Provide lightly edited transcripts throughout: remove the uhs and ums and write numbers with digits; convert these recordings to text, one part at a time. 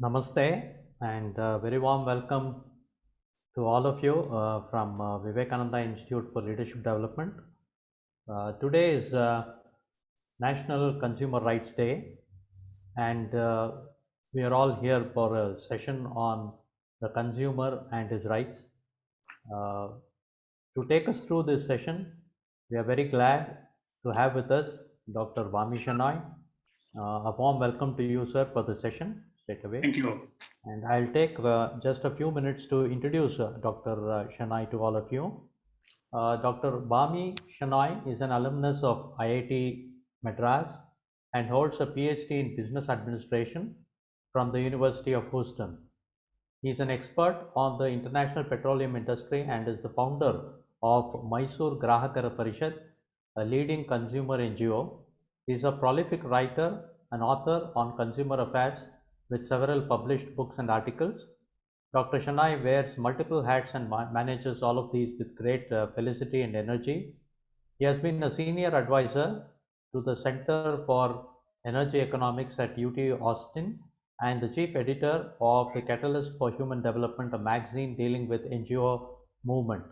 Namaste and very warm welcome to all of you from Vivekananda Institute for Leadership Development. Today is National Consumer Rights Day, and we are all here for a session on the consumer and his rights. To take us through this session, we are very glad to have with us Dr. Bhamy Shenoy. A warm welcome to you, sir, for the session. Take away. Thank you. And I'll take just a few minutes to introduce Dr. Shenoy to all of you. Dr. Bhamy Shenoy is an alumnus of IIT Madras and holds a PhD in Business Administration from the University of Houston. He is an expert on the International Petroleum Industry and is the founder of Mysore Grahakara Parishat, a leading consumer NGO. He is a prolific writer and author on consumer affairs with several published books and articles. Dr. Shenoy wears multiple hats and manages all of these with great felicity and energy. He has been a senior advisor to the Center for Energy Economics at UT Austin and the chief editor of the Catalyst for Human Development, a magazine dealing with NGO movement.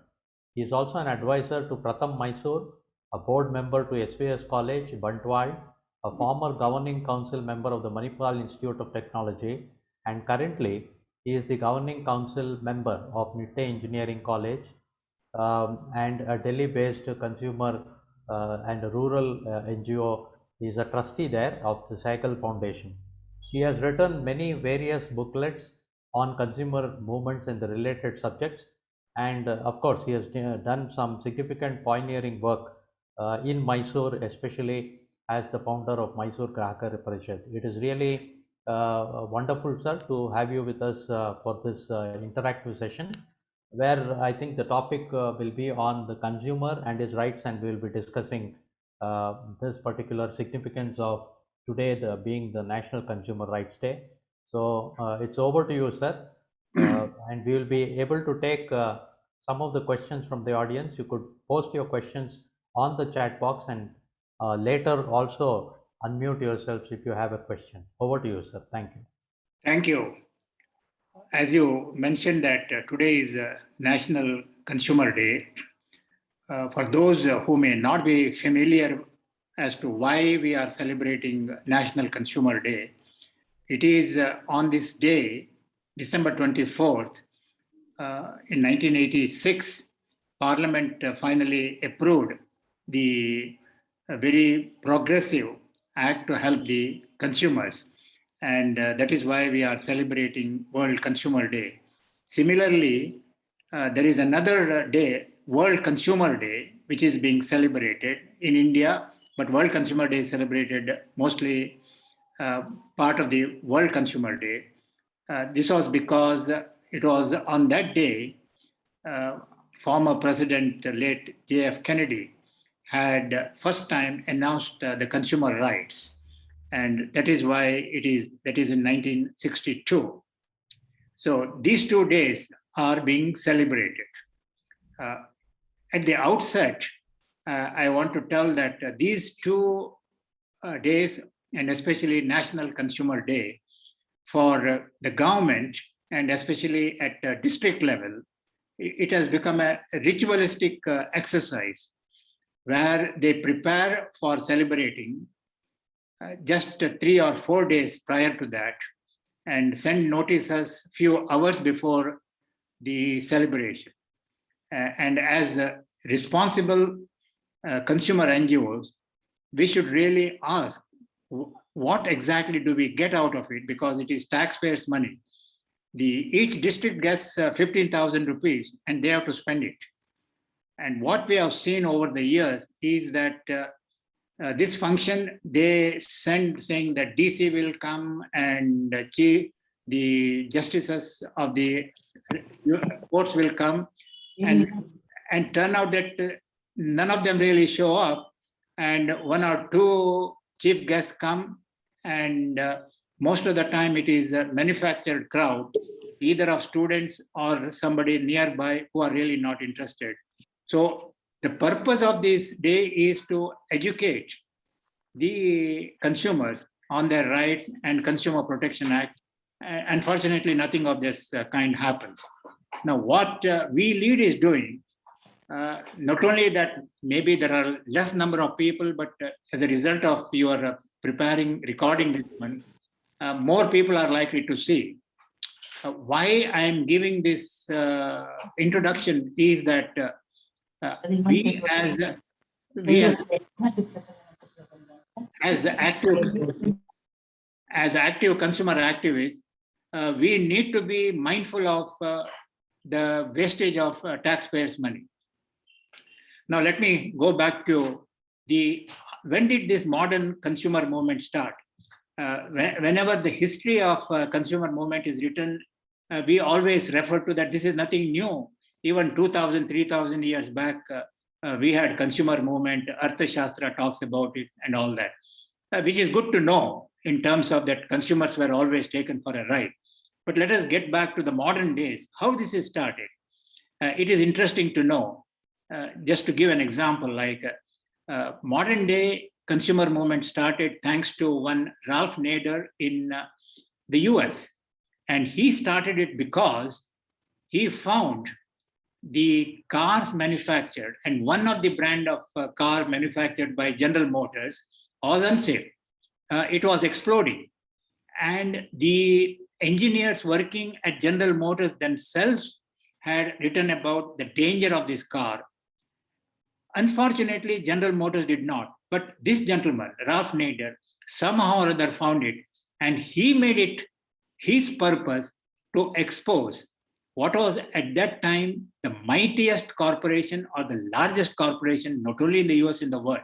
He is also an advisor to Pratham Mysore, a board member to SVS College, Bantwal, a former governing council member of the Manipal Institute of Technology, and currently he is the governing council member of Nitte Engineering College and a Delhi-based consumer and rural NGO. He is a trustee there of the Sehgal Foundation. He has written many various booklets on consumer movements and the related subjects, and of course he has done some significant pioneering work in Mysore, especially as the founder of Mysore Grahakara Parishat. It is really wonderful, sir, to have you with us for this interactive session, where I think the topic will be on the consumer and his rights, and we will be discussing this particular significance of today being the National Consumer Rights Day. So it's over to you, sir, and we will be able to take some of the questions from the audience. You could post your questions on the chat box and later also unmute yourselves if you have a question. Over to you, sir. Thank you. Thank you. As you mentioned that today is National Consumer Day. For those who may not be familiar as to why we are celebrating National Consumer Day, it is on this day, December 24th, in 1986, Parliament finally approved the very progressive act to help the consumers. And that is why we are celebrating World Consumer Day. Similarly, there is another day, World Consumer Day, which is being celebrated in India, but World Consumer Day is celebrated mostly part of the World Consumer Day. This was because it was on that day, former President, late J.F. Kennedy, had first time announced the consumer rights. And that is why that is in 1962. So these 2 days are being celebrated. At the outset, I want to tell that these 2 days, and especially National Consumer Day, for the government, and especially at district level, it has become a ritualistic exercise where they prepare for celebrating just 3 or 4 days prior to that and send notices few hours before the celebration. And as responsible consumer NGOs, we should really ask what exactly do we get out of it, because it is taxpayers' money. Each district gets 15,000 rupees and they have to spend it. And what we have seen over the years is that this function, they send saying that DC will come and the justices of the courts will come, and turn out that none of them really show up, and 1 or 2 chief guests come, and most of the time it is a manufactured crowd, either of students or somebody nearby who are really not interested. So the purpose of this day is to educate the consumers on their rights and Consumer Protection Act Unfortunately, nothing of this kind happens. Now, what we lead is doing, not only that maybe there are less number of people, but as a result of your recording this one, more people are likely to see. Why I am giving this introduction is that we as active consumer activists, we need to be mindful of the wastage of taxpayers' money. Now, let me go back to when did this modern consumer movement start? Whenever the history of consumer movement is written, we always refer to that this is nothing new. Even 2,000, 3,000 years back, we had consumer movement, Arthashastra talks about it and all that, which is good to know in terms of that consumers were always taken for a ride. But let us get back to the modern days, how this is started. It is interesting to know, just to give an example, like modern day consumer movement started thanks to one Ralph Nader in the US. And he started it because he found the cars manufactured, and one of the brand of car manufactured by General Motors was unsafe. It was exploding. And the engineers working at General Motors themselves had written about the danger of this car. Unfortunately, General Motors did not. But this gentleman, Ralph Nader, somehow or other found it, and he made it his purpose to expose what was at that time the mightiest corporation or the largest corporation, not only in the US, in the world.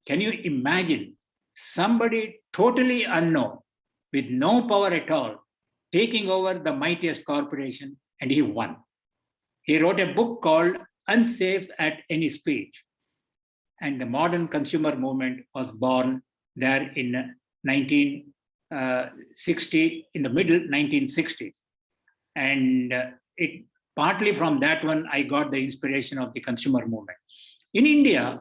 Can you imagine somebody totally unknown, with no power at all, taking over the mightiest corporation, and he won? He wrote a book called Unsafe at Any Speed. And the modern consumer movement was born there in 1960, in the middle 1960s. And it partly from that one, I got the inspiration of the consumer movement. In India,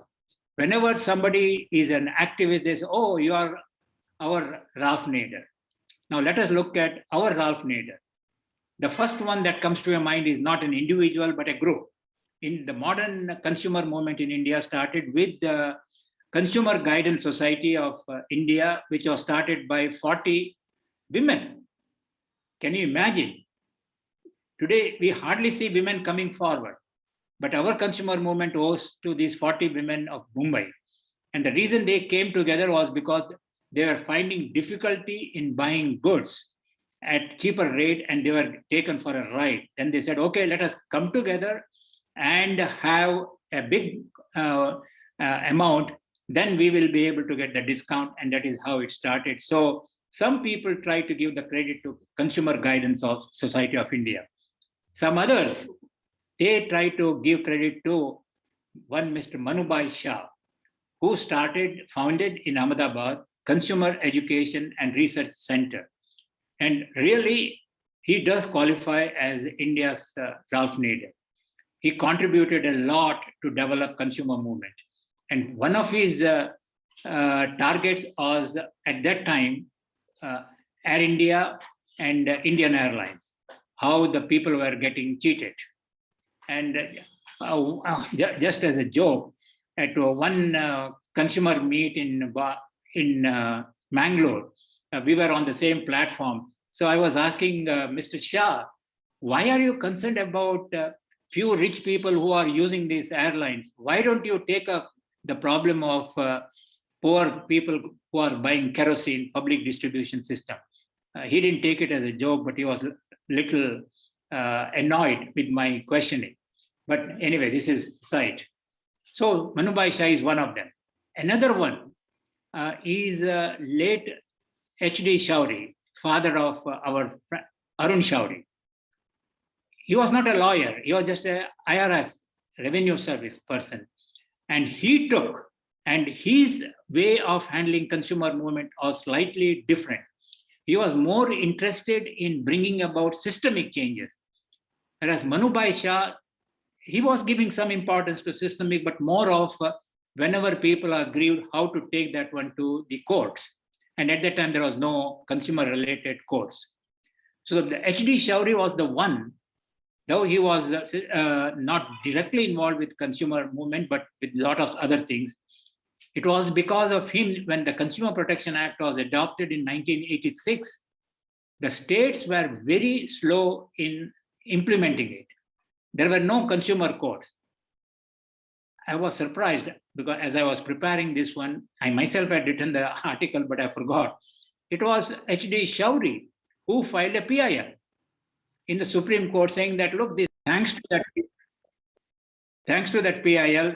whenever somebody is an activist, they say, oh, you are our Ralph Nader. Now let us look at our Ralph Nader. The first one that comes to your mind is not an individual, but a group. In the modern consumer movement in India started with the Consumer Guidance Society of India, which was started by 40 women. Can you imagine? Today, we hardly see women coming forward, but our consumer movement owes to these 40 women of Mumbai. And the reason they came together was because they were finding difficulty in buying goods at cheaper rate, and they were taken for a ride. Then they said, okay, let us come together and have a big amount, then we will be able to get the discount, and that is how it started. So some people try to give the credit to Consumer Guidance of Society of India. Some others, they try to give credit to one Mr. Manubhai Shah, who founded in Ahmedabad, Consumer Education and Research Center. And really, he does qualify as India's Ralph Nader. He contributed a lot to develop consumer movement. And one of his targets was, at that time, Air India and Indian Airlines, how the people were getting cheated. And just as a joke, at one consumer meet in Mangalore, we were on the same platform. So I was asking Mr. Shah, why are you concerned about few rich people who are using these airlines? Why don't you take up the problem of poor people who are buying kerosene, public distribution system? He didn't take it as a joke, but he was a little annoyed with my questioning. But anyway, this is side. So Manubhai Shah is one of them. Another one is late H.D. Shourie, father of our Arun Shourie. He was not a lawyer. He was just a IRS, revenue service person. And he took, and his way of handling consumer movement was slightly different. He was more interested in bringing about systemic changes. Whereas Manubhai Shah, he was giving some importance to systemic, but more of whenever people are aggrieved, how to take that one to the courts. And at that time, there was no consumer-related courts. So the H.D. Shauri was the one, though he was not directly involved with consumer movement, but with a lot of other things. It was because of him when the Consumer Protection Act was adopted in 1986, the states were very slow in implementing it. There were no consumer courts. I was surprised because as I was preparing this one, I myself had written the article, but I forgot. It was H.D. Shauri who filed a PIL in the Supreme Court saying that, look, thanks to that PIL,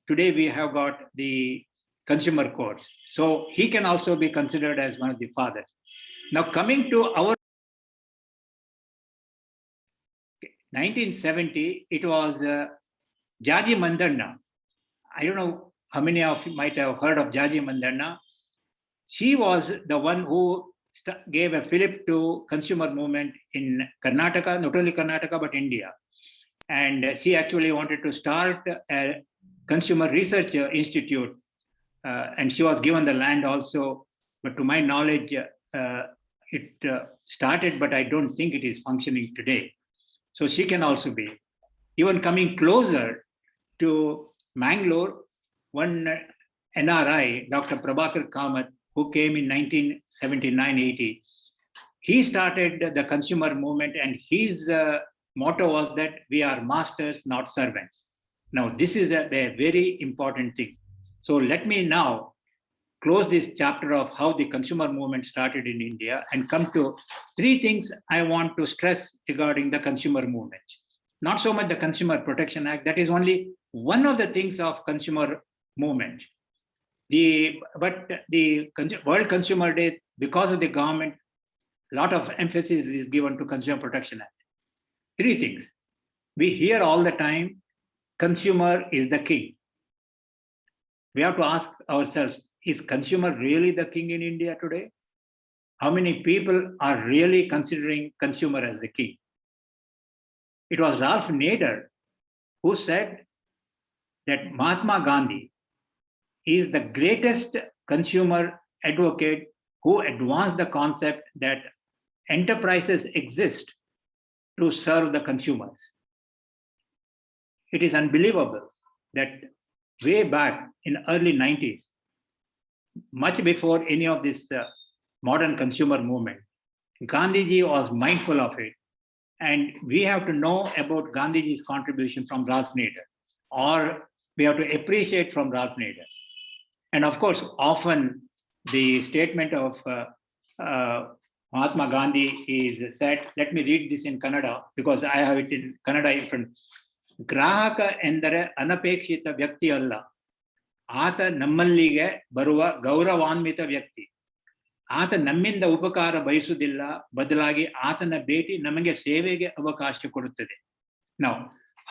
today we have got the consumer courts. So he can also be considered as one of the fathers. Now coming to our 1970, it was Jaji Mandanna. I don't know how many of you might have heard of Jaji Mandanna. She was the one who gave a fillip to consumer movement in Karnataka, not only Karnataka, but India. And she actually wanted to start a consumer research institute. And she was given the land also. But to my knowledge, it started, but I don't think it is functioning today. So she can also be. Even coming closer to Mangalore, one NRI, Dr. Prabhakar Kamath, who came in 1979-80, he started the consumer movement, and his motto was that we are masters, not servants. Now, this is a very important thing. So let me now close this chapter of how the consumer movement started in India and come to three things I want to stress regarding the consumer movement. Not so much the Consumer Protection Act, that is only one of the things of consumer movement. But the World Consumer Day, because of the government, a lot of emphasis is given to Consumer Protection Act. Three things. We hear all the time, consumer is the king. We have to ask ourselves, is consumer really the king in India today? How many people are really considering consumer as the king? It was Ralph Nader who said that Mahatma Gandhi is the greatest consumer advocate who advanced the concept that enterprises exist to serve the consumers. It is unbelievable that way back in early 90s, much before any of this modern consumer movement, Gandhiji was mindful of it. And we have to know about Gandhiji's contribution from Ralph Nader, or we have to appreciate from Ralph Nader. And of course, often the statement of Mahatma Gandhi is said, let me read this in Kannada, because I have it in Kannada in front. Grahaka endare anapekshita vyakti alla. Ata nammallige baruva gauravanmita vyakti. ಆತ ನಮ್ಮಿಂದ ಉಪಕಾರ ಬಯಸುವುದಿಲ್ಲ, ಬದಲಾಗಿ ಆತನ ಭೇಟಿ ನಮಗೆ ಸೇವೆಗೆ ಅವಕಾಶ ಕೊಡುತ್ತದೆ. Now,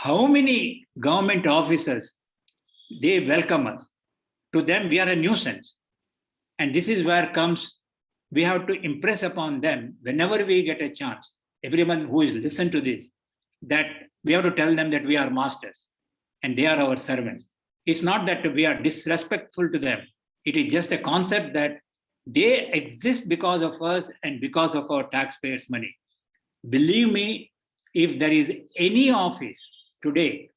how many government officers, they welcome us. To them, we are a nuisance. And this is where comes, we have to impress upon them whenever we get a chance, everyone who is listened to this, that we have to tell them that we are masters and they are our servants. It's not that we are disrespectful to them. It is just a concept that they exist because of us and because of our taxpayers' money. Believe me, if there is any office today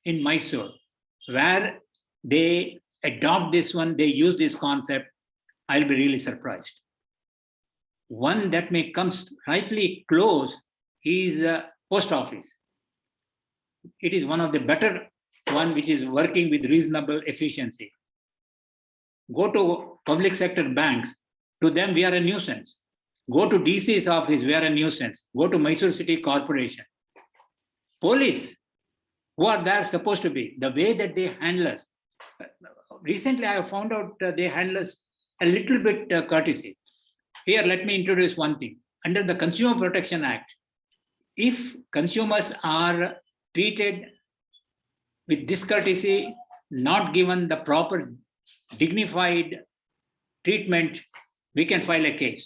in Mysore where they adopt this one, they use this concept, I'll be really surprised. One that may come slightly close is post office. It is one of the better one which is working with reasonable efficiency. Go to public sector banks, to them we are a nuisance. Go to DC's office, we are a nuisance. Go to Mysore City Corporation. Police, who are there supposed to be, the way that they handle us. Recently I have found out they handle us a little bit courtesy. Here, let me introduce one thing. Under the Consumer Protection Act, if consumers are treated with discourtesy, not given the proper dignified treatment, we can file a case.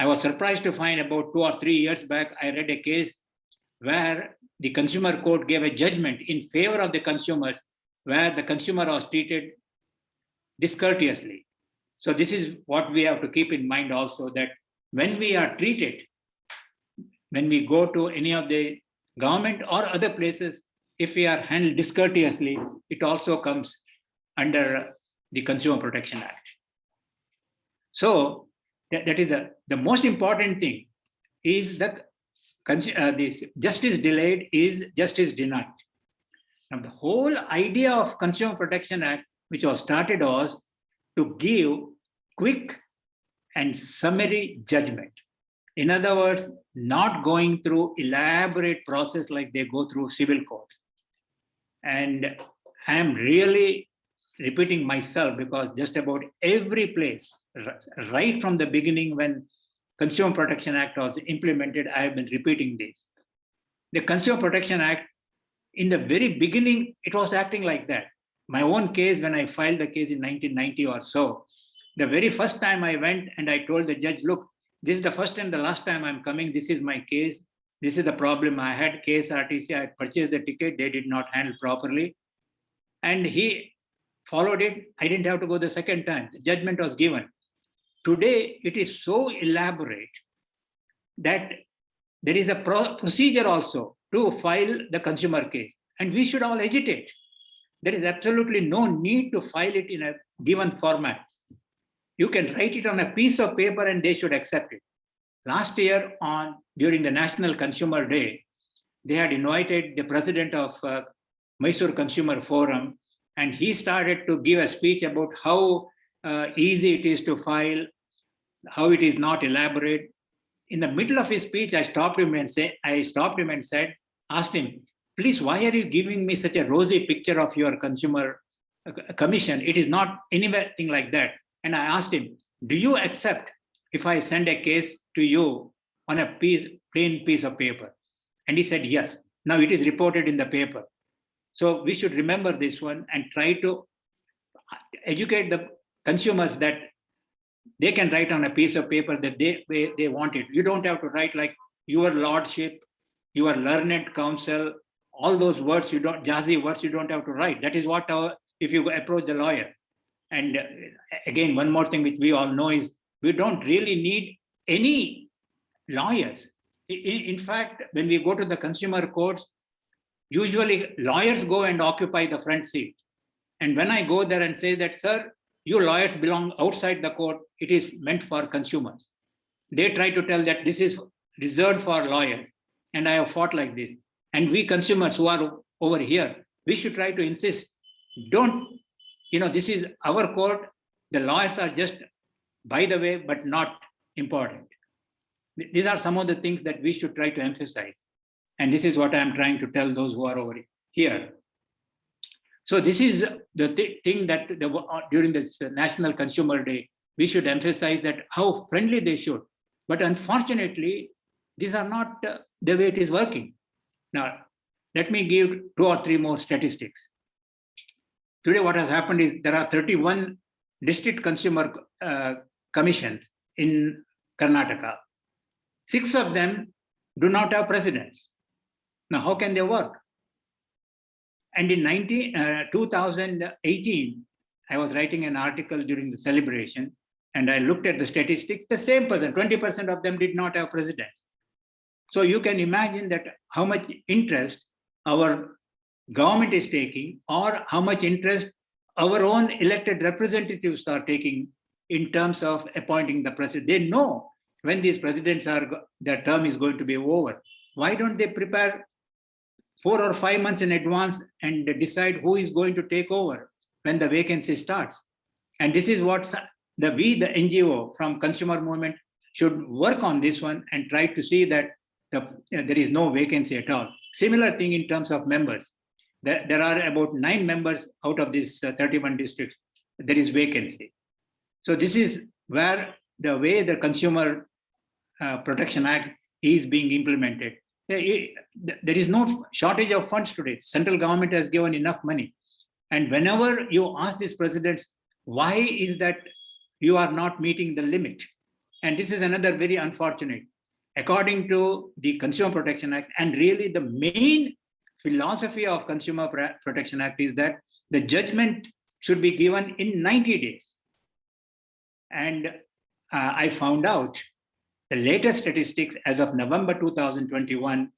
I was surprised to find about 2 or 3 years back, I read a case where the consumer court gave a judgment in favor of the consumers, where the consumer was treated discourteously. So this is what we have to keep in mind also, that when we are treated when we go to any of the government or other places, if we are handled discourteously, it also comes under the Consumer Protection Act. So that is the most important thing is that this justice delayed is justice denied. Now, the whole idea of Consumer Protection Act, which was started, was to give quick and summary judgment. In other words, not going through elaborate process like they go through civil court. And I am really repeating myself because just about every place, right from the beginning when Consumer Protection Act was implemented, I have been repeating this. The Consumer Protection Act, in the very beginning, it was acting like that. My own case, when I filed the case in 1990 or so, the very first time I went and I told the judge, look, this is the first and the last time I'm coming. This is my case. This is the problem I had. KSRTC, I purchased the ticket. They did not handle properly. And he followed it. I didn't have to go the second time. The judgment was given. Today, it is so elaborate that there is a procedure also to file the consumer case. And we should all agitate. There is absolutely no need to file it in a given format. You can write it on a piece of paper and they should accept it. Last year, during the National Consumer Day, they had invited the president of Mysore Consumer Forum, and he started to give a speech about how easy it is to file, how it is not elaborate. In the middle of his speech, I stopped him and asked him, please, why are you giving me such a rosy picture of your consumer commission? It is not anything like that. And I asked him, do you accept if I send a case to you on a plain piece of paper? And he said, yes. Now it is reported in the paper. So we should remember this one and try to educate the consumers that they can write on a piece of paper that they want it. You don't have to write like your lordship, your learned counsel, all those words, jazzy words, you don't have to write. That is what if you approach the lawyer. And again, one more thing which we all know is we don't really need any lawyers. In fact, when we go to the consumer courts, usually lawyers go and occupy the front seat. And when I go there and say that, sir, you lawyers belong outside the court, it is meant for consumers. They try to tell that this is reserved for lawyers. And I have fought like this. And we consumers who are over here, we should try to insist, this is our court. The lawyers are just by the way, but not important. These are some of the things that we should try to emphasize. And this is what I'm trying to tell those who are over here. So this is the thing that during this National Consumer Day, we should emphasize that how friendly they should. But unfortunately, these are not the way it is working. Now, let me give 2 or 3 more statistics. Today, what has happened is there are 31 district consumer commissions in Karnataka. 6 of them do not have presidents. Now, how can they work? And in 2018, I was writing an article during the celebration, and I looked at the statistics. The same person, 20% of them did not have presidents. So you can imagine that how much interest our government is taking, or how much interest our own elected representatives are taking in terms of appointing the president. They know when these presidents their term is going to be over. Why don't they prepare 4 or 5 months in advance and decide who is going to take over when the vacancy starts? And this is what the NGO from consumer movement should work on this one and try to see that there is no vacancy at all. Similar thing in terms of members. There are about 9 members out of these 31 districts. There is vacancy. So this is where the way the Consumer Protection Act is being implemented. There is no shortage of funds today. Central government has given enough money. And whenever you ask these presidents, why is that you are not meeting the limit? And this is another very unfortunate. According to the Consumer Protection Act, and really the main philosophy of Consumer Protection Act is that the judgment should be given in 90 days. And I found out the latest statistics as of November 2021,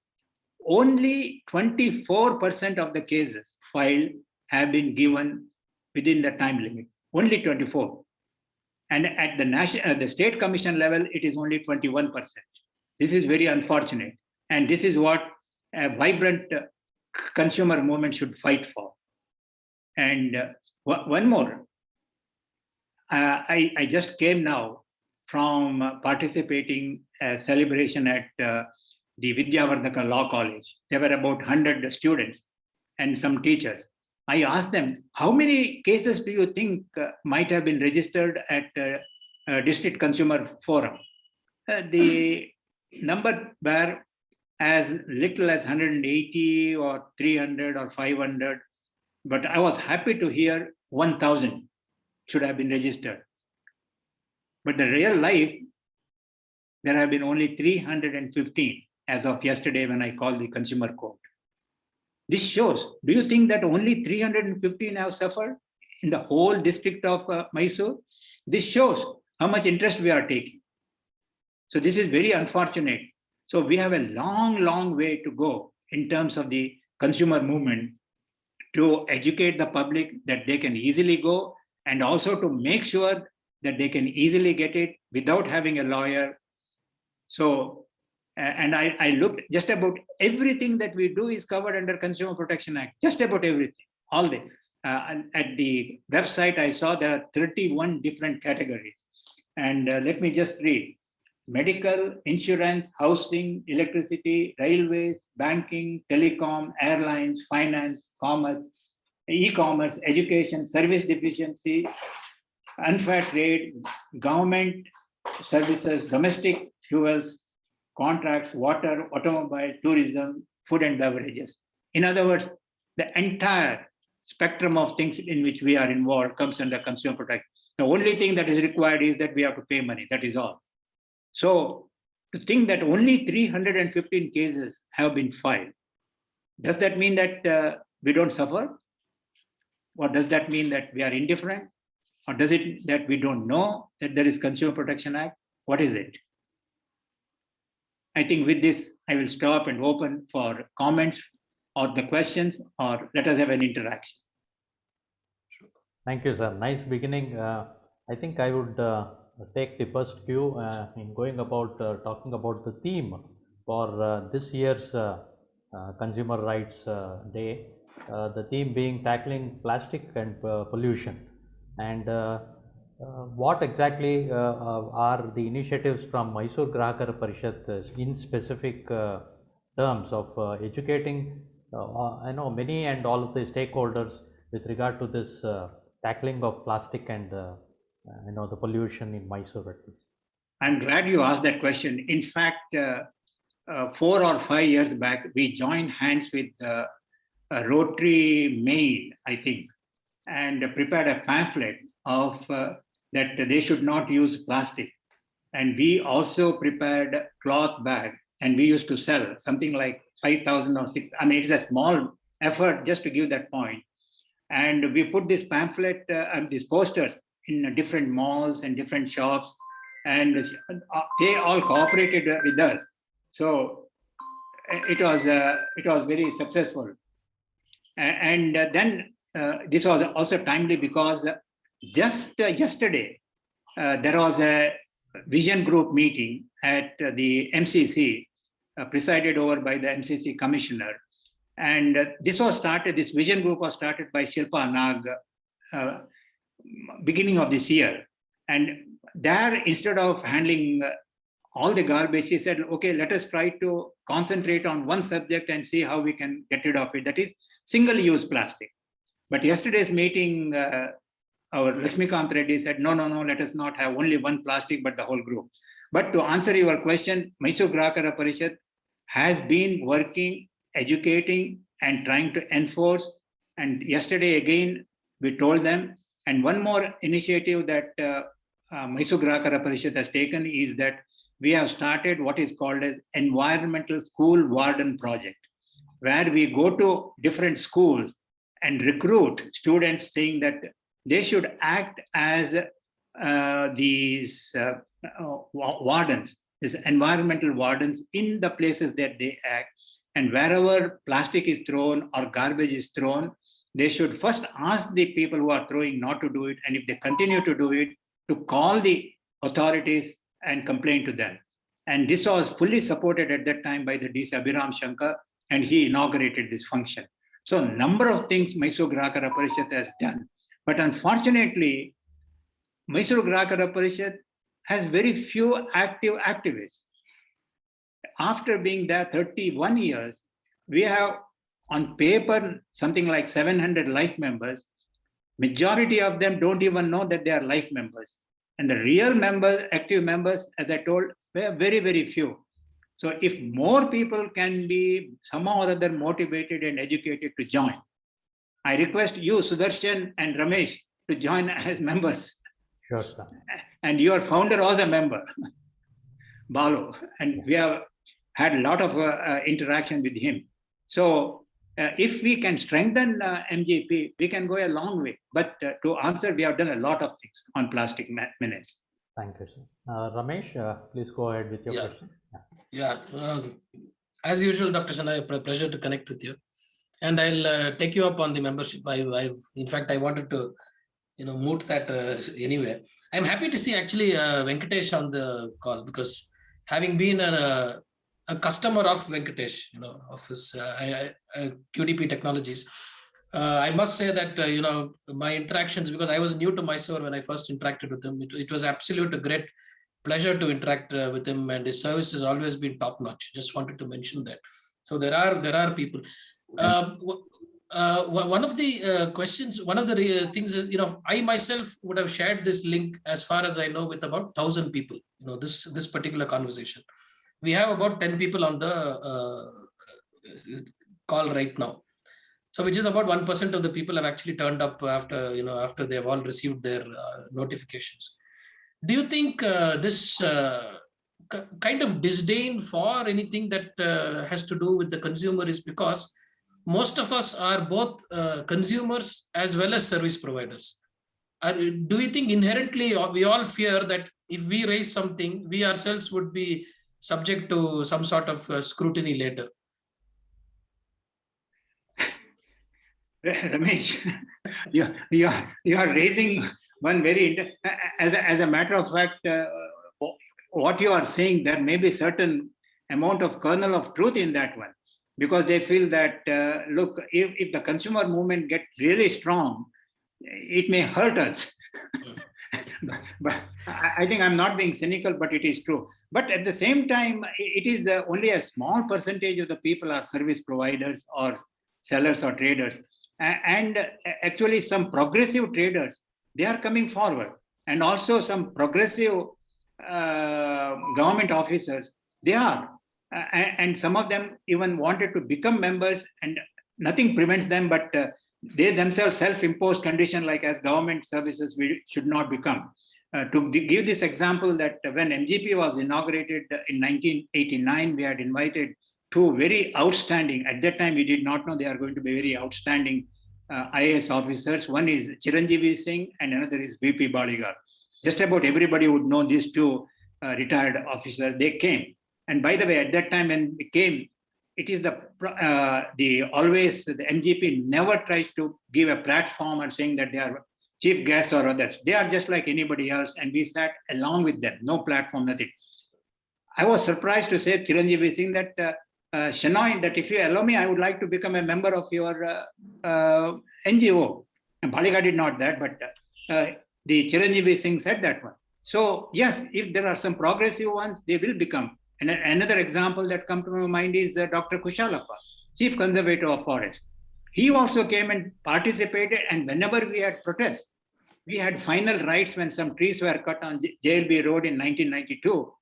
only 24% of the cases filed have been given within the time limit. Only 24. And at the state commission level, it is only 21%. This is very unfortunate. And this is what a vibrant consumer movement should fight for. And one more. I just came now from participating a celebration at the Vidyavardhaka Law College. There were about 100 students and some teachers. I asked them, how many cases do you think might have been registered at District Consumer Forum? The number were as little as 180 or 300 or 500, but I was happy to hear 1,000 should have been registered. But the real life, there have been only 315 as of yesterday when I called the consumer court. This shows, do you think that only 315 have suffered in the whole district of Mysore? This shows how much interest we are taking. So this is very unfortunate. So we have a long, long way to go in terms of the consumer movement to educate the public that they can easily go, and also to make sure that they can easily get it without having a lawyer. So, and I looked, just about everything that we do is covered under Consumer Protection Act, just about everything, all the, at the website I saw there are 31 different categories. And let me just read: medical, insurance, housing, electricity, railways, banking, telecom, airlines, finance, commerce, e-commerce, education, service deficiency, unfair trade, government services, domestic fuels, contracts, water, automobile, tourism, food and beverages. In other words, the entire spectrum of things in which we are involved comes under consumer protection. The only thing that is required is that we have to pay money, that is all. So to think that only 315 cases have been filed, does that mean that we don't suffer? Or does that mean that we are indifferent? Or does it that we don't know that there is Consumer Protection Act? What is it? I think with this, I will stop and open for comments or the questions, or let us have an interaction. Thank you, sir. Nice beginning. I think I would take the first cue in going about talking about the theme for this year's Consumer Rights Day. The theme being tackling plastic and pollution. And what exactly are the initiatives from Mysore Grahakara Parishat in specific terms of educating I know many and all of the stakeholders with regard to this tackling of plastic and the pollution in Mysore at least? I'm glad you asked that question. In fact, 4 or 5 years back, we joined hands with Rotary Mail, I think, and prepared a pamphlet of that they should not use plastic. And we also prepared cloth bag, and we used to sell something like 5,000 or 6. I mean, it's a small effort just to give that point. And we put this pamphlet and these posters in different malls and different shops, and they all cooperated with us. So it was very successful. And then this was also timely because just yesterday there was a vision group meeting at the MCC, presided over by the MCC commissioner. And this vision group was started by Shilpa Nag beginning of this year. And there, instead of handling all the garbage, she said, okay, let us try to concentrate on one subject and see how we can get rid of it. That is single-use plastic. But yesterday's meeting, our Lakshmikant Reddy said, no, let us not have only one plastic, but the whole group. But to answer your question, Mysore Grahakara Parishat has been working, educating, and trying to enforce. And yesterday again, we told them. And one more initiative that Mysore Grahakara Parishat has taken is that we have started what is called as Environmental School Warden Project, where we go to different schools and recruit students saying that they should act as these wardens these environmental wardens in the places that they act. And wherever plastic is thrown or garbage is thrown, they should first ask the people who are throwing not to do it. And if they continue to do it, to call the authorities and complain to them. And this was fully supported at that time by the DC Abhiram Shankar, and he inaugurated this function. So a number of things Mysore Grahakara Parishat has done. But unfortunately, Mysore Grahakara Parishat has very few active activists. After being there 31 years, we have on paper something like 700 life members. Majority of them don't even know that they are life members. And the real members, active members, as I told, were very, very few. So if more people can be somehow or other motivated and educated to join, I request you, Sudarshan and Ramesh, to join as members. Sure, sir. And your founder was a member, Balu, and we have had a lot of interaction with him. So if we can strengthen MGP, we can go a long way. But to answer, we have done a lot of things on plastic menace. Thank you, sir. Ramesh, please go ahead with your question. As usual, Dr. Shenoy, a pleasure to connect with you. And I'll take you up on the membership. In fact, I wanted to, moot that anyway. I'm happy to see actually Venkatesh on the call, because having been a customer of Venkatesh, of his QDP Technologies, I must say that, my interactions, because I was new to Mysore when I first interacted with him, it was absolute a great pleasure to interact with him, and his service has always been top notch. Just wanted to mention that. So there are people. One of the questions, one of the things is, I myself would have shared this link, as far as I know, with about 1,000 people. This particular conversation. We have about 10 people on the call right now. So which is about 1% of the people have actually turned up after they've all received their notifications. Do you think this kind of disdain for anything that has to do with the consumer is because most of us are both consumers as well as service providers? Do you think inherently we all fear that if we raise something, we ourselves would be subject to some sort of scrutiny later? Ramesh, you are raising one very, as a matter of fact, what you are saying, there may be certain amount of kernel of truth in that one, because they feel that, look, if the consumer movement gets really strong, it may hurt us. But I think I'm not being cynical, but it is true. But at the same time, it is only a small percentage of the people are service providers or sellers or traders. And actually some progressive traders, they are coming forward. And also some progressive government officers, they are. And some of them even wanted to become members, and nothing prevents them, but they themselves self-imposed condition, like as government services, we should not become. To give this example, that when MGP was inaugurated in 1989, we had invited two very outstanding, at that time we did not know they are going to be very outstanding IAS officers. One is Chiranjeevi Singh and another is VP Baligar. Just about everybody would know these two retired officers. They came. And by the way, at that time when we came, it is always the MGP never tries to give a platform and saying that they are chief guests or others. They are just like anybody else, and we sat along with them, no platform, nothing. I was surprised to say Chiranjeevi Singh that Shenoy, that if you allow me, I would like to become a member of your NGO. And Baliga did not that, but the Chiranjeevi Singh said that one. So yes, if there are some progressive ones, they will become. And another example that comes to my mind is Dr. Kushalappa, Chief Conservator of Forest. He also came and participated, and whenever we had protests, we had final rights when some trees were cut on JLB Road in 1992.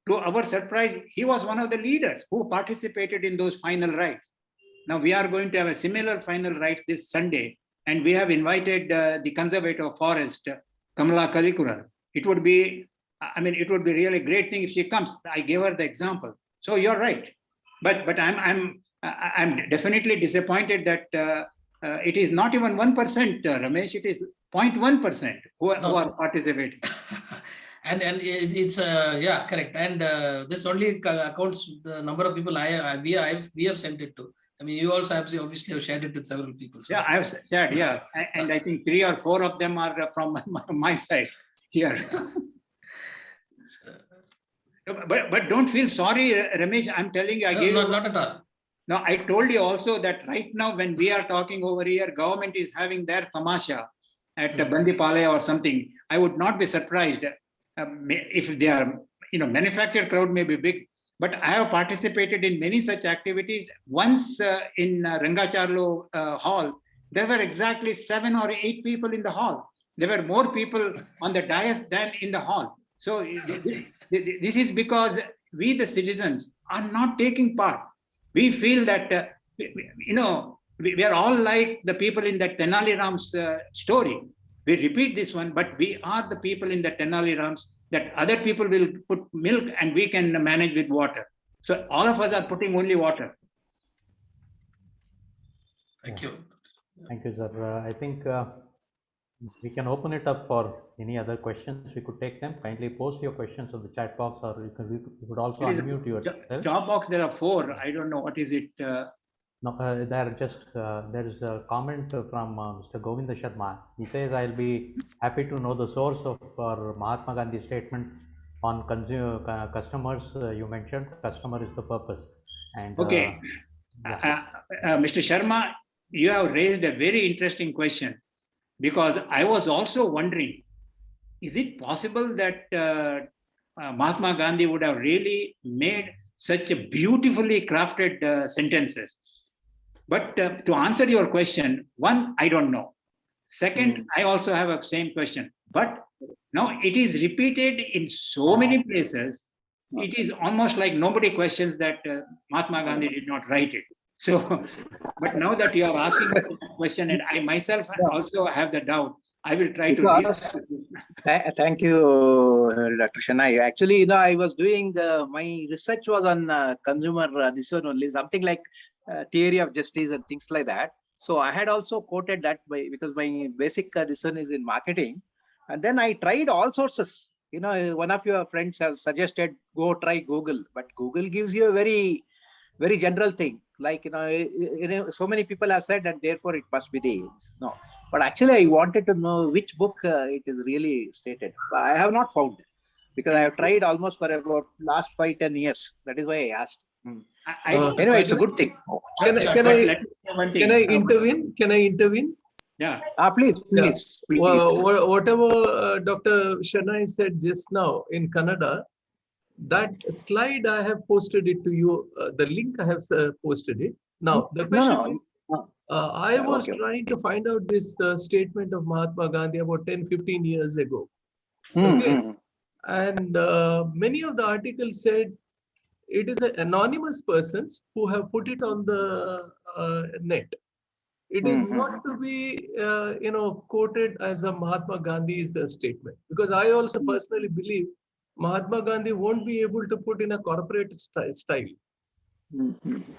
To our surprise, he was one of the leaders who participated in those final rights. Now we are going to have a similar final rights this Sunday, and we have invited the Conservator of Forest, Kamala Kalikural. It would be really a great thing if she comes. I gave her the example. So you're right, but I'm definitely disappointed that it is not even 1%, Ramesh. It is 0.1% who are participating. And it's yeah, correct. And this only accounts the number of people we have sent it to. I mean, you also have obviously have shared it with several people. So. Yeah, I've shared. Yeah, and I think 3 or 4 of them are from my side here. But don't feel sorry, Ramesh. I'm telling you, not at all. No, I told you also that right now when we are talking over here, government is having their tamasha at Bandipalaya or something. I would not be surprised if they are, manufacturer crowd may be big, but I have participated in many such activities. Once in Rangacharlo hall, there were exactly 7 or 8 people in the hall. There were more people on the dais than in the hall. So this is because we, the citizens, are not taking part. We feel that, we are all like the people in that Tenali Ram's story. We repeat this one, but we are the people in the Tenali Ram's that other people will put milk and we can manage with water. So all of us are putting only water. Thank you. Thank you, sir. I think we can open it up for any other questions. We could take them. Kindly post your questions on the chat box, or you could also unmute yourself. Chat box, there are 4. I don't know what is it. No, there is a comment from Mr. Govinda Sharma. He says, "I'll be happy to know the source of our Mahatma Gandhi statement on customers. You mentioned customer is the purpose." And okay, Mr. Sharma, you have raised a very interesting question, because I was also wondering, is it possible that Mahatma Gandhi would have really made such a beautifully crafted sentences? But to answer your question, one, I don't know. Second, I also have a same question. But now it is repeated in so many places, it is almost like nobody questions that Mahatma Gandhi did not write it. So, but now that you are asking the question, and I myself also have the doubt, I will try to. Thank you, Dr. Shenoy. Actually, I was doing my research was on consumer this one only, something like theory of justice and things like that. So I had also quoted that because my basic discern is in marketing, and then I tried all sources. One of your friends has suggested go try Google, but Google gives you a very, very general thing. Like so many people have said, and therefore it must be this. No, but actually I wanted to know which book it is really stated. I have not found it, because I have tried almost for about last 5-10 years. That is why I asked. Anyway, it's a good thing. Can I intervene? Can I intervene? Yeah. Please. Well, whatever Dr. Shenoy said just now in Kannada, that slide I have posted it to you. The link I have posted it. Now the question. I was trying to find out this statement of Mahatma Gandhi about 10-15 years ago. Okay. And many of the articles said it is an anonymous persons who have put it on the net. It is not to be, quoted as a Mahatma Gandhi's statement, because I also personally believe Mahatma Gandhi won't be able to put in a corporate style.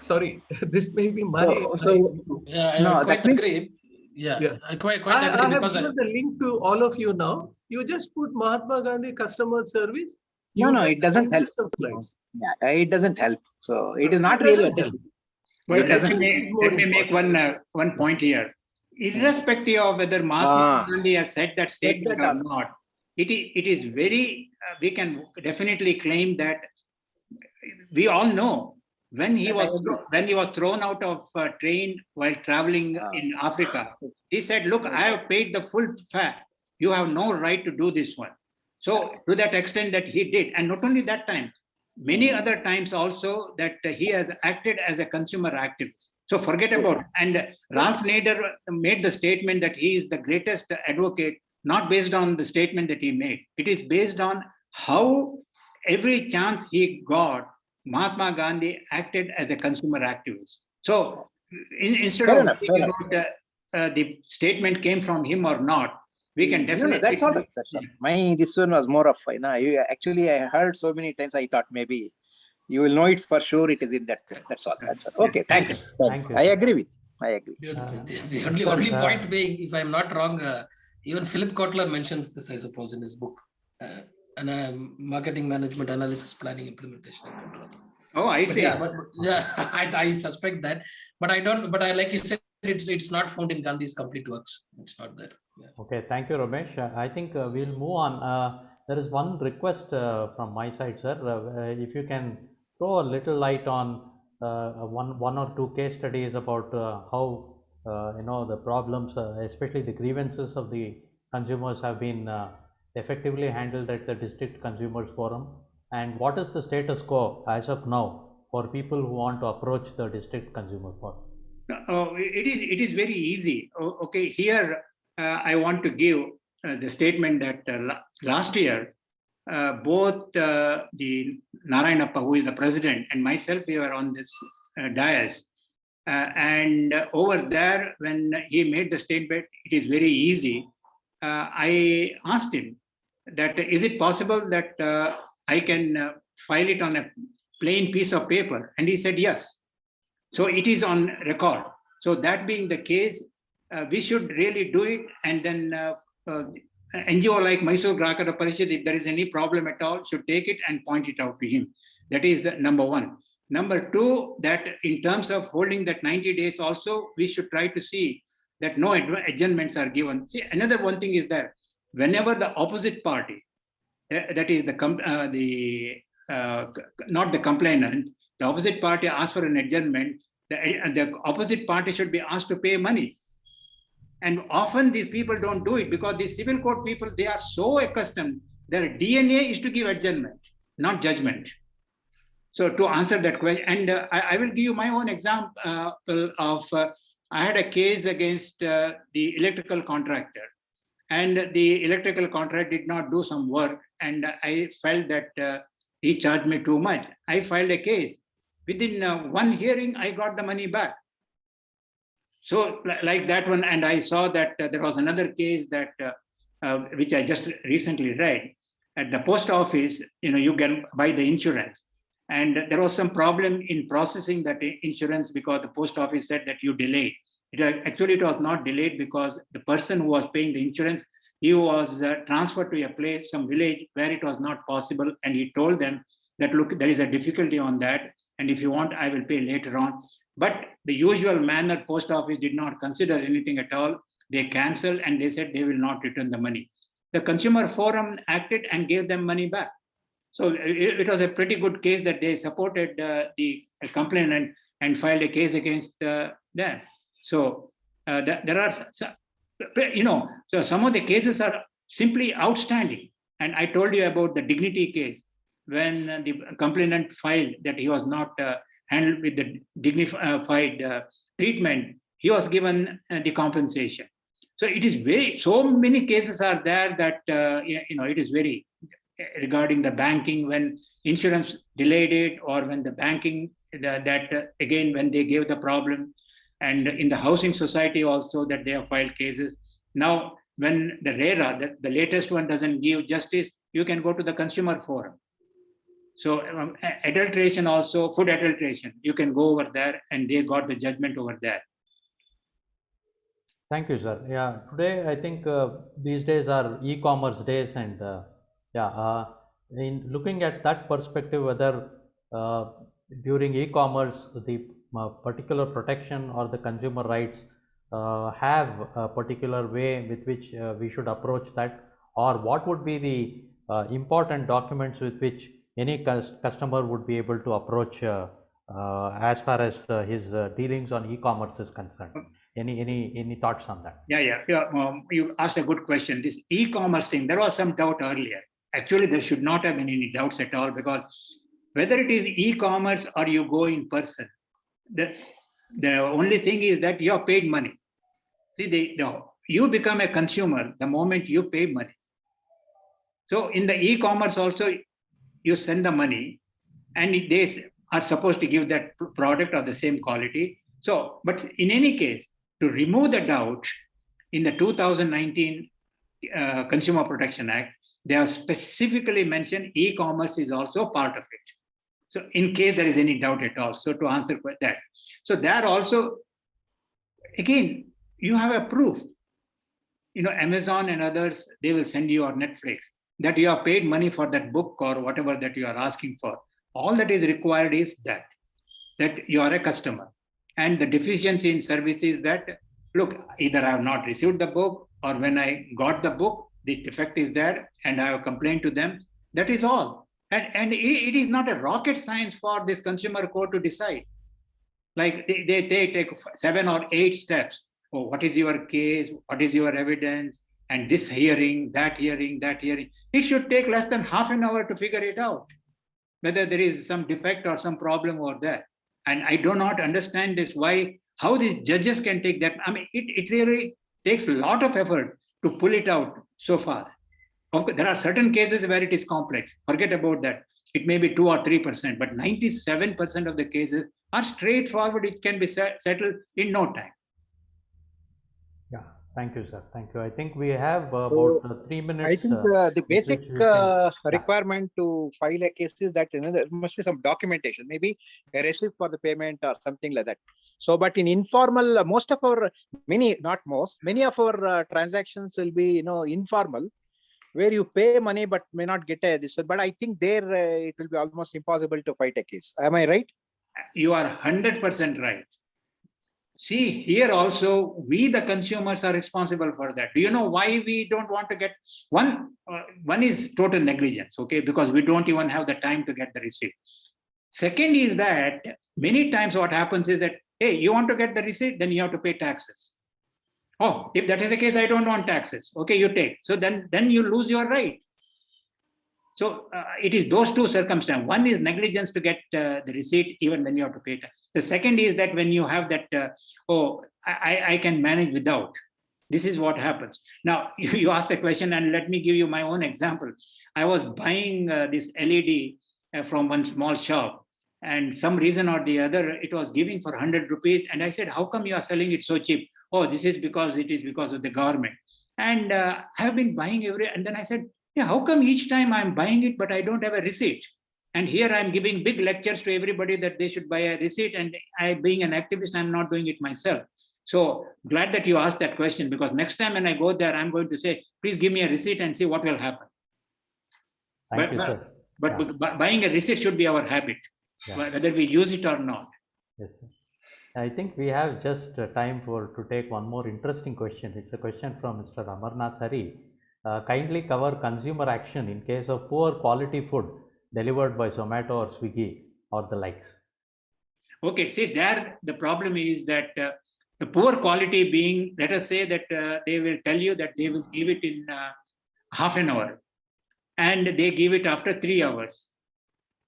Sorry, this may be my. I quite agree. Yeah. I quite agree. I have given the link to all of you now. You just put Mahatma Gandhi customer service. No, it doesn't help. Yeah, it doesn't help. So it is not really help. Well, let me make one point here. Irrespective of whether Mahatma Gandhi has said that statement or not, it is very. We can definitely claim that we all know when he was thrown out of a train while traveling in Africa. He said, "Look, I have paid the full fare. You have no right to do this one." So to that extent that he did, and not only that time, many other times also that he has acted as a consumer activist. So forget about it. And Ralph Nader made the statement that he is the greatest advocate, not based on the statement that he made. It is based on how every chance he got, Mahatma Gandhi acted as a consumer activist. So instead of thinking about the statement came from him or not, we can definitely. That's all. This one was more of, actually I heard so many times, I thought maybe you will know it for sure. It is in that. That's all. Okay, thanks. I agree with you. I agree. The only point being, if I'm not wrong, even Philip Kotler mentions this, I suppose, in his book. and marketing management analysis planning implementation and control. Oh, I But see. yeah, but yeah, I suspect that, but I don't. But I, like you said, it's not found in Gandhi's complete works. It's not there. Yeah. Okay, thank you, Ramesh. I think we'll move on. There is one request from my side, sir. If you can throw a little light on one or two case studies about how the problems, especially the grievances of the consumers, have been effectively handled at the District Consumers Forum, and what is the status quo as of now for people who want to approach the District Consumer Forum? It is very easy. Okay, here I want to give the statement that last year both the Narayanappa, who is the president, and myself, we were on this dais. And over there, when he made the statement, it is very easy. I asked him that, is it possible that I can file it on a plain piece of paper? And he said, yes. So it is on record. So that being the case, we should really do it. And then NGO like Mysore Grahakara Parishat, if there is any problem at all, should take it and point it out to him. That is the number one. Number two, that in terms of holding that 90 days also, we should try to see that no adjournments are given. See, another one thing is that whenever the opposite party, that is not the complainant, the opposite party asks for an adjournment, the opposite party should be asked to pay money. And often these people don't do it because the civil court people, they are so accustomed, their DNA is to give adjournment, not judgment. So to answer that question, and I will give you my own example of, I had a case against the electrical contractor, and the electrical contractor did not do some work, and I felt that he charged me too much. I filed a case. Within one hearing, I got the money back. So like that one, and I saw that there was another case that which I just recently read. At the post office, you can buy the insurance. And there was some problem in processing that insurance because the post office said that you delayed. Actually, it was not delayed because the person who was paying the insurance, he was transferred to a place, some village where it was not possible. And he told them that, look, there is a difficulty on that. And if you want, I will pay later on. But the usual manner, post office did not consider anything at all. They canceled and they said they will not return the money. The Consumer Forum acted and gave them money back. So it was a pretty good case that they supported the complainant and filed a case against them. So there are, so some of the cases are simply outstanding. And I told you about the dignity case when the complainant filed that he was not handled with the dignified treatment, he was given the compensation. So it is so many cases are there that, it is very, regarding the banking, when insurance delayed it, or when the banking, again, when they gave the problem, and in the housing society also that they have filed cases. Now, when the RERA, the latest one, doesn't give justice, you can go to the Consumer Forum. So adulteration also, food adulteration, you can go over there and they got the judgment over there. Thank you, sir. Yeah, today I think these days are e-commerce days, and in looking at that perspective, whether during e-commerce the particular protection or the consumer rights have a particular way with which we should approach that, or what would be the important documents with which any customer would be able to approach as far as his dealings on e-commerce is concerned. Any thoughts on that? Yeah. You asked a good question. This e-commerce thing, there was some doubt earlier. Actually, there should not have been any doubts at all, because whether it is e-commerce or you go in person, the only thing is that you have paid money. See, you become a consumer the moment you pay money. So in the e-commerce also, you send the money and they are supposed to give that product of the same quality. So, but in any case, to remove the doubt, in the 2019 Consumer Protection Act, they have specifically mentioned e-commerce is also part of it. So in case there is any doubt at all, so to answer that. So that also, again, you have a proof. Amazon and others, they will send you, or Netflix, that you have paid money for that book or whatever that you are asking for. All that is required is that you are a customer. And the deficiency in service is that, look, either I have not received the book, or when I got the book, the defect is there and I have complained to them. That is all. And it is not a rocket science for this consumer court to decide. Like they take 7 or 8 steps. Oh, what is your case? What is your evidence? And this hearing, that hearing, that hearing. It should take less than half an hour to figure it out, whether there is some defect or some problem over there. And I do not understand this, how these judges can take that. I mean, it really takes a lot of effort to pull it out so far. There are certain cases where it is complex. Forget about that. It may be 2 or 3%, but 97% of the cases are straightforward. It can be settled in no time. Yeah, thank you, sir. Thank you. I think we have about 3 minutes. I think the basic requirement to file a case is that there must be some documentation, maybe a receipt for the payment or something like that. So, but in informal, many of our transactions will be, informal, where you pay money but may not get a this. But I think there it will be almost impossible to fight a case. Am I right? You are 100% right. See, here also, we the consumers are responsible for that. Do you know why we don't want to get one? One is total negligence, okay, because we don't even have the time to get the receipt. Second is that many times what happens is that, hey, you want to get the receipt, then you have to pay taxes. Oh, if that is the case, I don't want taxes. Okay, you take. So then you lose your right. So it is those two circumstances. One is negligence to get the receipt even when you have to pay tax. The second is that when you have that, I can manage without. This is what happens. Now, you asked the question, and let me give you my own example. I was buying this LED from one small shop, and some reason or the other, it was giving for 100 rupees. And I said, how come you are selling it so cheap? Oh, this is because of the government. And I have been buying and then I said, yeah, how come each time I'm buying it, but I don't have a receipt? And here I'm giving big lectures to everybody that they should buy a receipt. And I, being an activist, I'm not doing it myself. So glad that you asked that question, because next time when I go there, I'm going to say, please give me a receipt and see what will happen. Thank you, sir. But buying a receipt should be our habit, whether we use it or not. Yes, sir. I think we have just time to take one more interesting question. It's a question from Mr. Amarnath Hari. Kindly cover consumer action in case of poor quality food delivered by Zomato or Swiggy or the likes. Okay, see there the problem is that the poor quality being, let us say that they will tell you that they will give it in half an hour and they give it after 3 hours.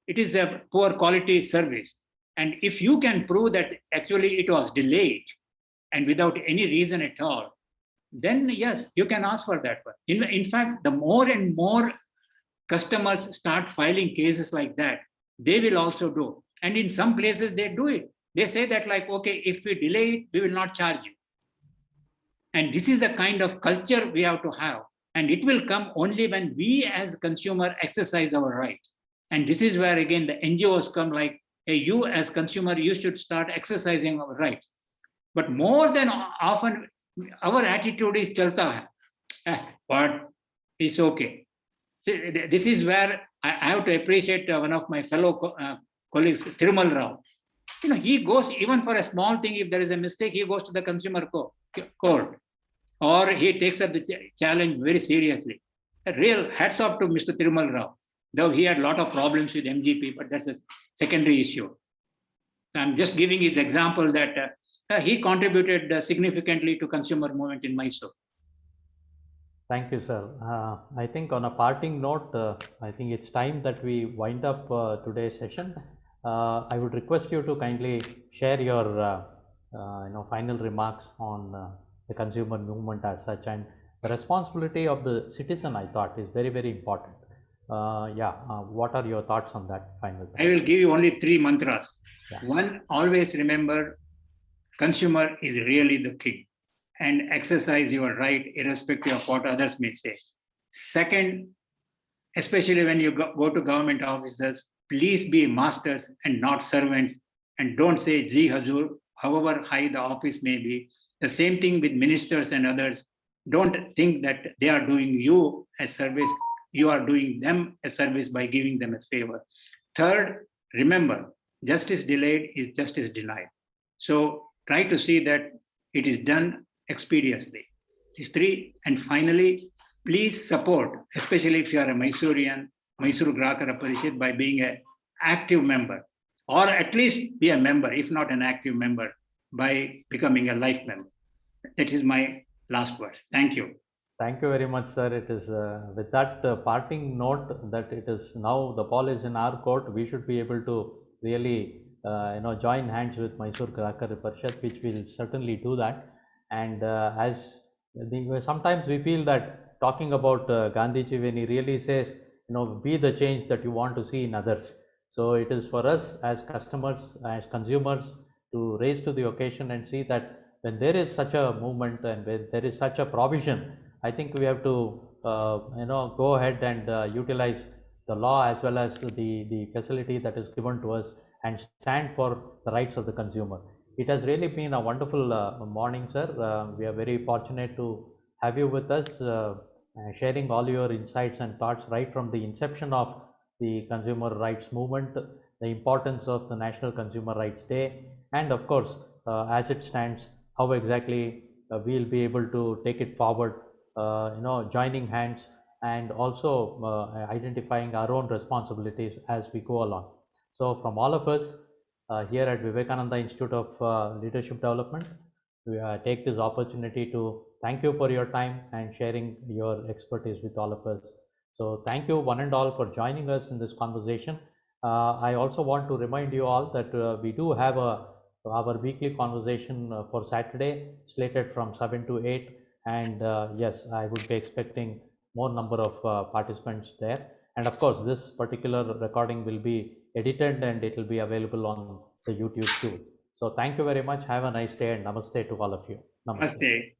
It is a poor quality service. And if you can prove that actually it was delayed and without any reason at all, then yes, you can ask for that one. In fact, the more and more customers start filing cases like that, they will also do. And in some places they do it. They say that like, okay, if we delay it, we will not charge you. And this is the kind of culture we have to have. And it will come only when we as consumer exercise our rights. And this is where again the NGOs come like, hey, you as consumer, you should start exercising our rights. But more than often, our attitude is chalta hai. But it's okay. See, this is where I have to appreciate one of my fellow colleagues, Thirumal Rao. He goes, even for a small thing, if there is a mistake, he goes to the consumer court. Or he takes up the challenge very seriously. A real hats off to Mr. Thirumal Rao. Though he had a lot of problems with MGP, but that's a secondary issue. So I'm just giving his example that he contributed significantly to consumer movement in Mysore. Thank you, sir. I think on a parting note, I think it's time that we wind up today's session. I would request you to kindly share your final remarks on the consumer movement as such, and the responsibility of the citizen, I thought, is very, very important. What are your thoughts on that final? I will give you only 3 mantras. Yeah. One, always remember, consumer is really the king, and exercise your right irrespective of what others may say. Second, especially when you go to government offices, please be masters and not servants, and don't say Ji Hazur, however high the office may be. The same thing with ministers and others. Don't think that they are doing you a service. you are doing them a service by giving them a favor. Third, remember, justice delayed is justice denied. So try to see that it is done expeditiously. These three. And finally, please support, especially if you are a Mysorean, Mysore Grahakara Parishat, by being an active member, or at least be a member, if not an active member, by becoming a life member. That is my last words. Thank you. Thank you very much, sir. It is with that parting note that it is now the ball is in our court. We should be able to really, join hands with Mysore Grahakara Parishat, which will certainly do that. And sometimes we feel that talking about Gandhiji, when he really says, be the change that you want to see in others. So it is for us as customers, as consumers, to raise to the occasion and see that when there is such a movement and when there is such a provision, I think we have to, go ahead and utilize the law as well as the facility that is given to us and stand for the rights of the consumer. It has really been a wonderful morning, sir. We are very fortunate to have you with us, sharing all your insights and thoughts right from the inception of the consumer rights movement, the importance of the National Consumer Rights Day, and of course, as it stands, how exactly we'll be able to take it forward, joining hands and also identifying our own responsibilities as we go along. So from all of us here at Vivekananda Institute of Leadership Development, we take this opportunity to thank you for your time and sharing your expertise with all of us. So thank you one and all for joining us in this conversation. I also want to remind you all that we do have our weekly conversation for Saturday, slated from 7 to 8. And yes, I would be expecting more number of participants there. And of course, this particular recording will be edited and it will be available on the YouTube too. So thank you very much. Have a nice day and namaste to all of you. Namaste.